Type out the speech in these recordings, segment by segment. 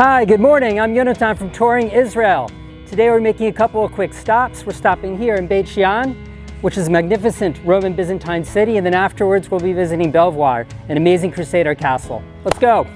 Hi, good morning. I'm Yonatan from Touring Israel. Today we're making a couple of quick stops. We're stopping here in Beit She'an, which is a magnificent Roman Byzantine city, and then afterwards we'll be visiting Belvoir, an amazing Crusader castle. Let's go.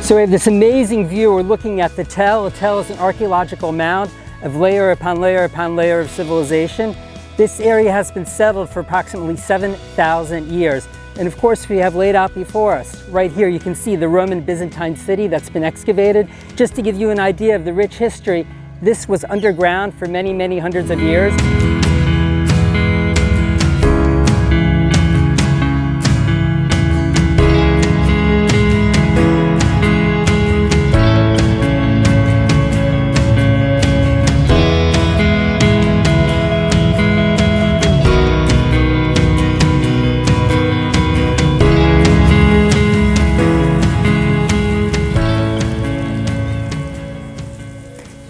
So we have this amazing view. We're looking at the Tell. The Tell is an archaeological mound of layer upon layer upon layer of civilization. This area has been settled for approximately 7,000 years. And of course we have laid out before us, right here you can see the Roman Byzantine city that's been excavated. Just to give you an idea of the rich history, this was underground for many, many hundreds of years.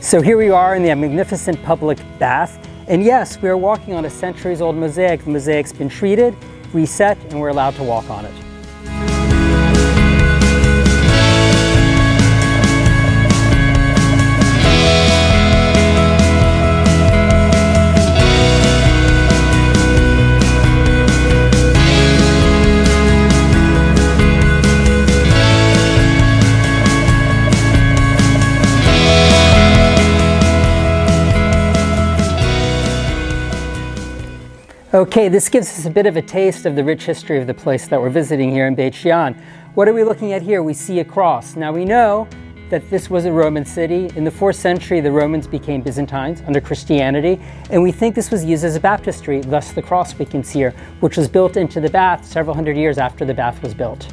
So here we are in the magnificent public bath, and yes, we are walking on a centuries-old mosaic. The mosaic's been treated, reset, and we're allowed to walk on it. Okay, this gives us a bit of a taste of the rich history of the place that we're visiting here in Beit She'an. What are we looking at here? We see a cross. Now we know that this was a Roman city. In the 4th century, the Romans became Byzantines under Christianity, and we think this was used as a baptistry, thus the cross we can see here, which was built into the bath several hundred years after the bath was built.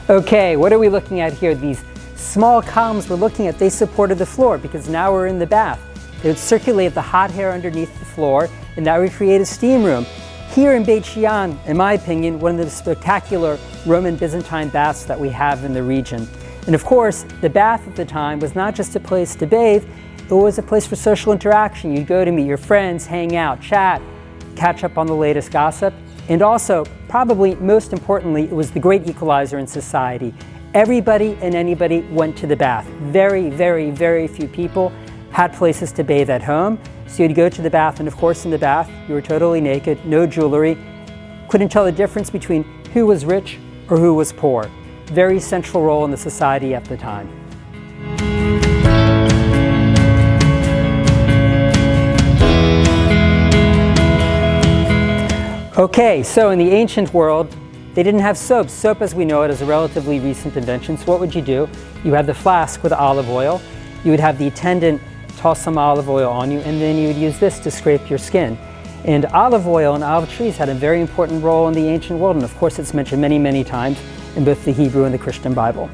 Okay, what are we looking at here? These small columns we're looking at, they supported the floor because now we're in the bath. They would circulate the hot air underneath the floor, and that would create a steam room. Here in Beit She'an, in my opinion, one of the spectacular Roman Byzantine baths that we have in the region. And of course, the bath at the time was not just a place to bathe, it was a place for social interaction. You'd go to meet your friends, hang out, chat, catch up on the latest gossip. And also, probably most importantly, it was the great equalizer in society. Everybody and anybody went to the bath. Very, very, very few people had places to bathe at home. So you'd go to the bath, and of course in the bath, you were totally naked, no jewelry. Couldn't tell the difference between who was rich or who was poor. Very central role in the society at the time. Okay, so in the ancient world, they didn't have soap. Soap as we know it is a relatively recent invention. So what would you do? You had the flask with olive oil. You would have the attendant toss some olive oil on you, and then you would use this to scrape your skin. And olive oil and olive trees had a very important role in the ancient world, and of course it's mentioned many, many times in both the Hebrew and the Christian Bible.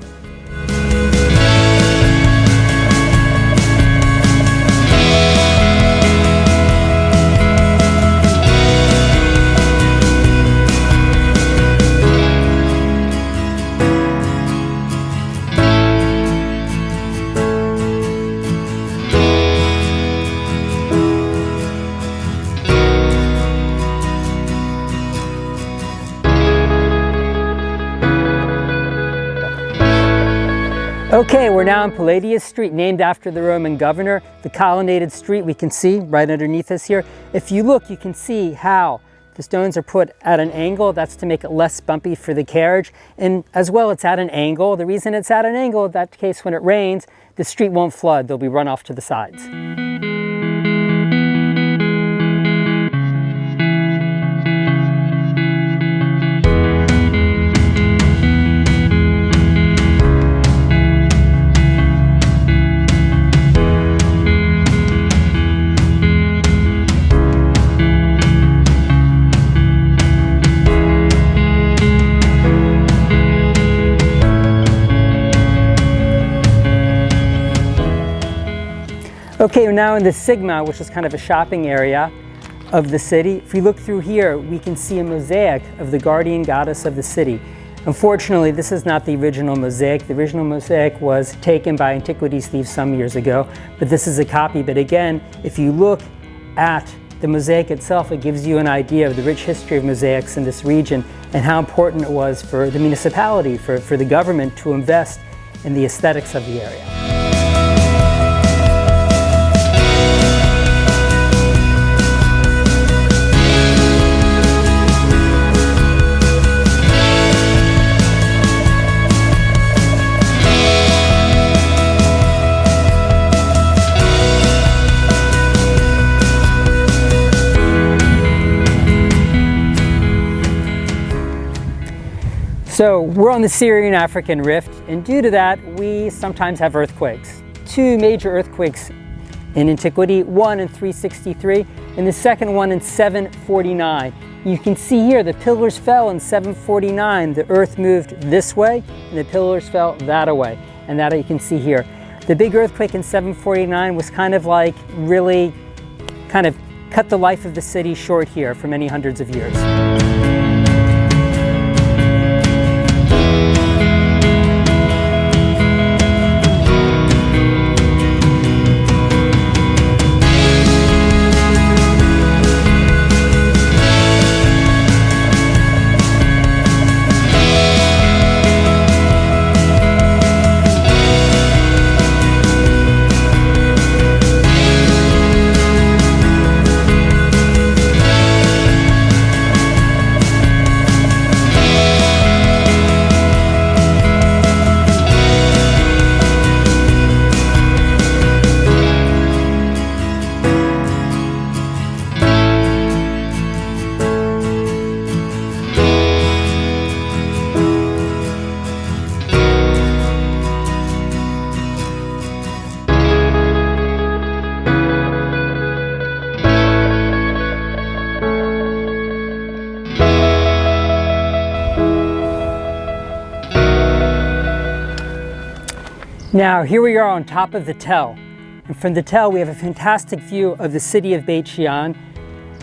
Okay, we're now on Palladius Street, named after the Roman governor. The colonnaded street we can see right underneath us here. If you look, you can see how The stones are put at an angle. That's to make it less bumpy for the carriage. And as well, it's at an angle. The reason it's at an angle, in that case, when it rains, the street won't flood. There'll be runoff to the sides. Okay, we're now in the Sigma, which is kind of a shopping area of the city. If we look through here, we can see a mosaic of the guardian goddess of the city. Unfortunately, this is not the original mosaic. The original mosaic was taken by antiquities thieves some years ago, but this is a copy. But again, if you look at the mosaic itself, it gives you an idea of the rich history of mosaics in this region and how important it was for the municipality, for the government to invest in the aesthetics of the area. So we're on the Syrian-African rift, and due to that, we sometimes have earthquakes. Two major earthquakes in antiquity, one in 363 and the second one in 749. You can see here the pillars fell in 749. The earth moved this way and the pillars fell that way, and that you can see here. The big earthquake in 749 was kind of like really kind of cut the life of the city short here for many hundreds of years. Now, here we are on top of the Tell. And from the Tell, we have a fantastic view of the city of Beit She'an.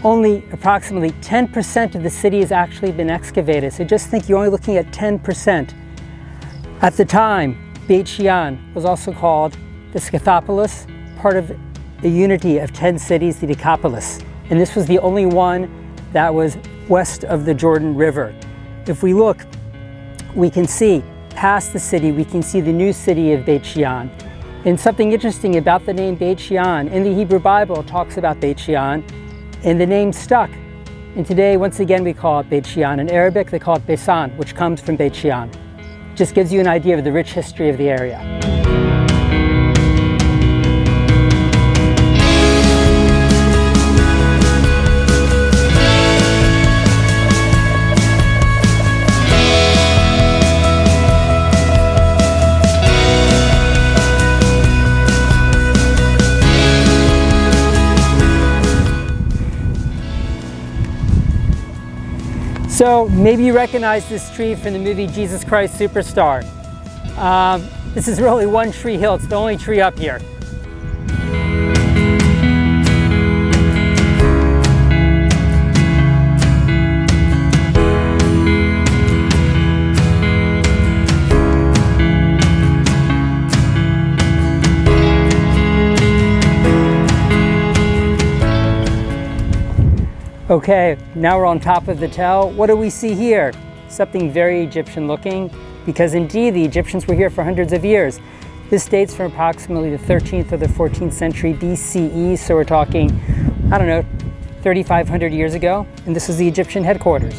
Only approximately 10% of the city has actually been excavated. So just think you're only looking at 10%. At the time, Beit She'an was also called the Scythopolis, part of a unity of 10 cities, the Decapolis. And this was the only one that was west of the Jordan River. If we look, we can see past the city, we can see the new city of Beit She'an. And something interesting about the name Beit She'an, in the Hebrew Bible it talks about Beit She'an, and the name stuck. And today, once again, we call it Beit She'an. In Arabic, they call it Beisan, which comes from Beit She'an. Just gives you an idea of the rich history of the area. So maybe you recognize this tree from the movie Jesus Christ Superstar. This is really One Tree Hill. It's the only tree up here. Okay, now we're on top of the Tell. What do we see here? Something very Egyptian looking, because indeed the Egyptians were here for hundreds of years. This dates from approximately the 13th or the 14th century BCE, so we're talking, I don't know, 3,500 years ago, and this was the Egyptian headquarters.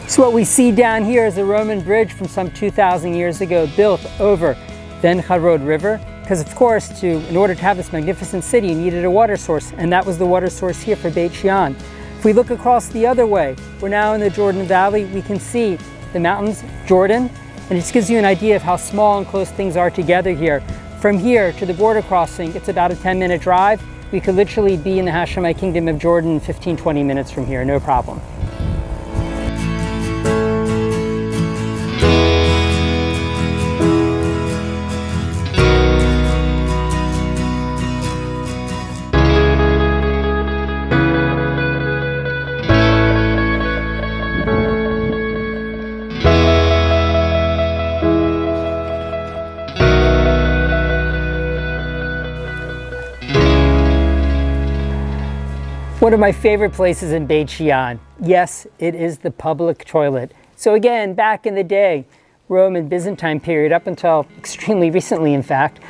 So what we see down here is a Roman bridge from some 2,000 years ago built over the En-Harod River, because of course, in order to have this magnificent city, you needed a water source, and that was the water source here for Beit She'an. If we look across the other way, we're now in the Jordan Valley, we can see the mountains, Jordan, and it just gives you an idea of how small and close things are together here. From here to the border crossing, it's about a 10-minute drive. We could literally be in the Hashemite Kingdom of Jordan in 15-20 minutes from here, no problem. One of my favorite places in Beit She'an, yes, it is the public toilet. So again, back in the day, Roman and Byzantine period, up until extremely recently, in fact,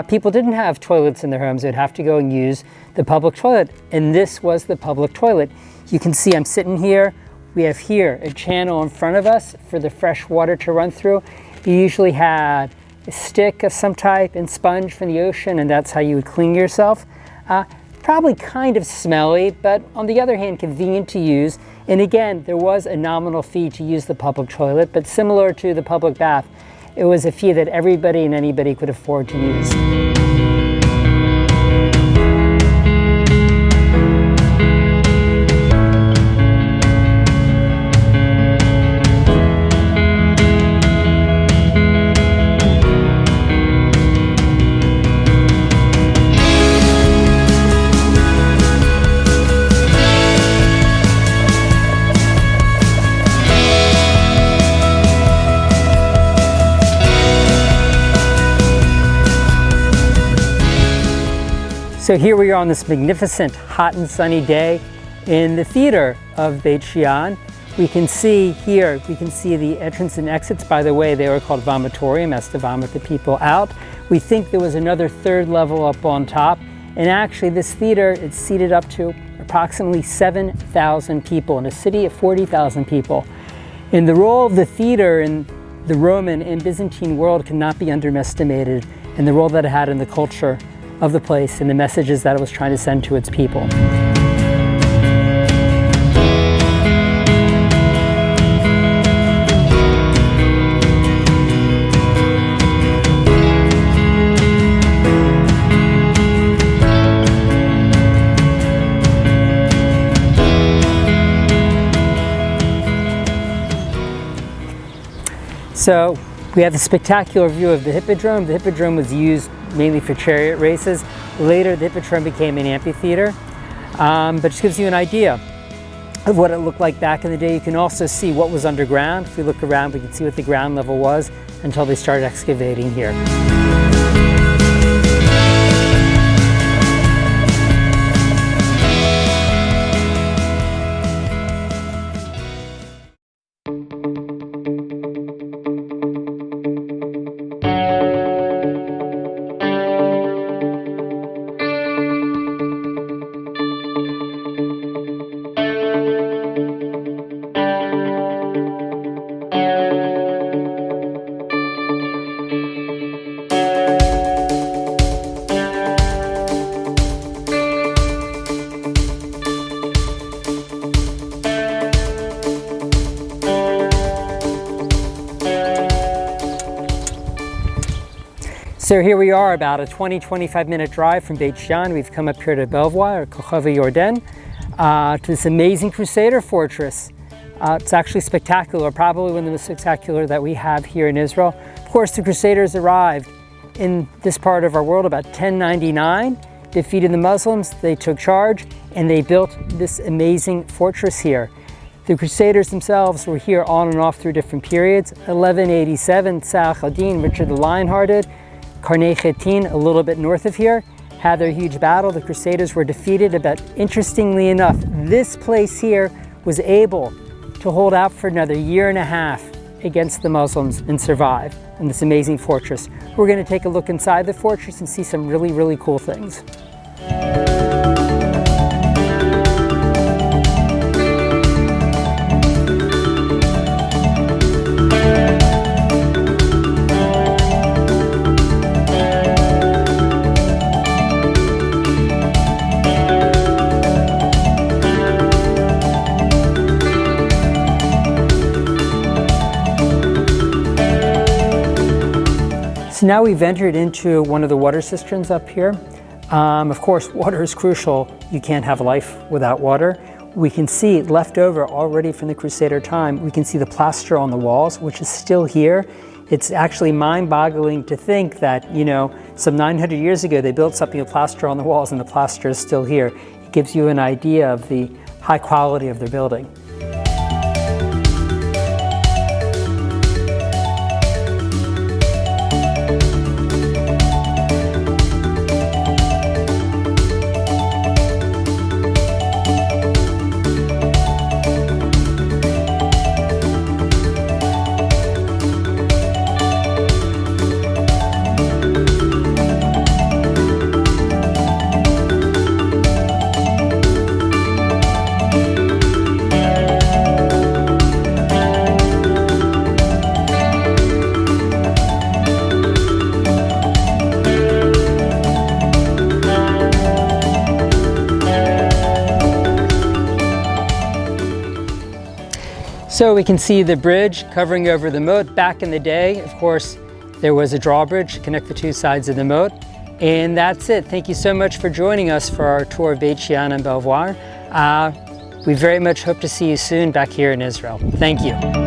people didn't have toilets in their homes. They'd have to go and use the public toilet, and this was the public toilet. You can see I'm sitting here. We have here a channel in front of us for the fresh water to run through. You usually had a stick of some type and sponge from the ocean, and that's how you would clean yourself. Probably kind of smelly, but on the other hand, convenient to use. And again, there was a nominal fee to use the public toilet, but similar to the public bath, it was a fee that everybody and anybody could afford to use. So here we are on this magnificent hot and sunny day in the theater of Beit She'an. We can see here, we can see the entrance and exits. By the way, they were called vomitorium, as to vomit the people out. We think there was another third level up on top. And actually this theater, it's seated up to approximately 7,000 people in a city of 40,000 people. And the role of the theater in the Roman and Byzantine world cannot be underestimated, and the role that it had in the culture of the place and the messages that it was trying to send to its people. So we have a spectacular view of the hippodrome. The hippodrome was used mainly for chariot races. Later, the hippodrome became an amphitheater, but just gives you an idea of what it looked like back in the day. You can also see what was underground. If we look around, we can see what the ground level was until they started excavating here. So here we are, about a 20-25 minute drive from Beit She'an. We've come up here to Belvoir, or Kochava Yorden, to this amazing Crusader fortress. It's actually spectacular, probably one of the most spectacular that we have here in Israel. Of course, the Crusaders arrived in this part of our world about 1099, defeated the Muslims, they took charge, and they built this amazing fortress here. The Crusaders themselves were here on and off through different periods. 1187, Tzach ad-Din, Richard the Lionhearted, Karnei Chetin, a little bit north of here, had their huge battle. The Crusaders were defeated, but interestingly enough, this place here was able to hold out for another year and a half against the Muslims and survive in this amazing fortress. We're going to take a look inside the fortress and see some really, really cool things. So now we've entered into one of the water cisterns up here. Of course, water is crucial. You can't have life without water. We can see left over already from the Crusader time, we can see the plaster on the walls, which is still here. It's actually mind-boggling to think that, you know, some 900 years ago, they built something with plaster on the walls and the plaster is still here. It gives you an idea of the high quality of their building. So we can see the bridge covering over the moat. Back in the day, of course, there was a drawbridge to connect the two sides of the moat. And that's it. Thank you so much for joining us for our tour of Beit She'an and Belvoir. We very much hope to see you soon back here in Israel. Thank you.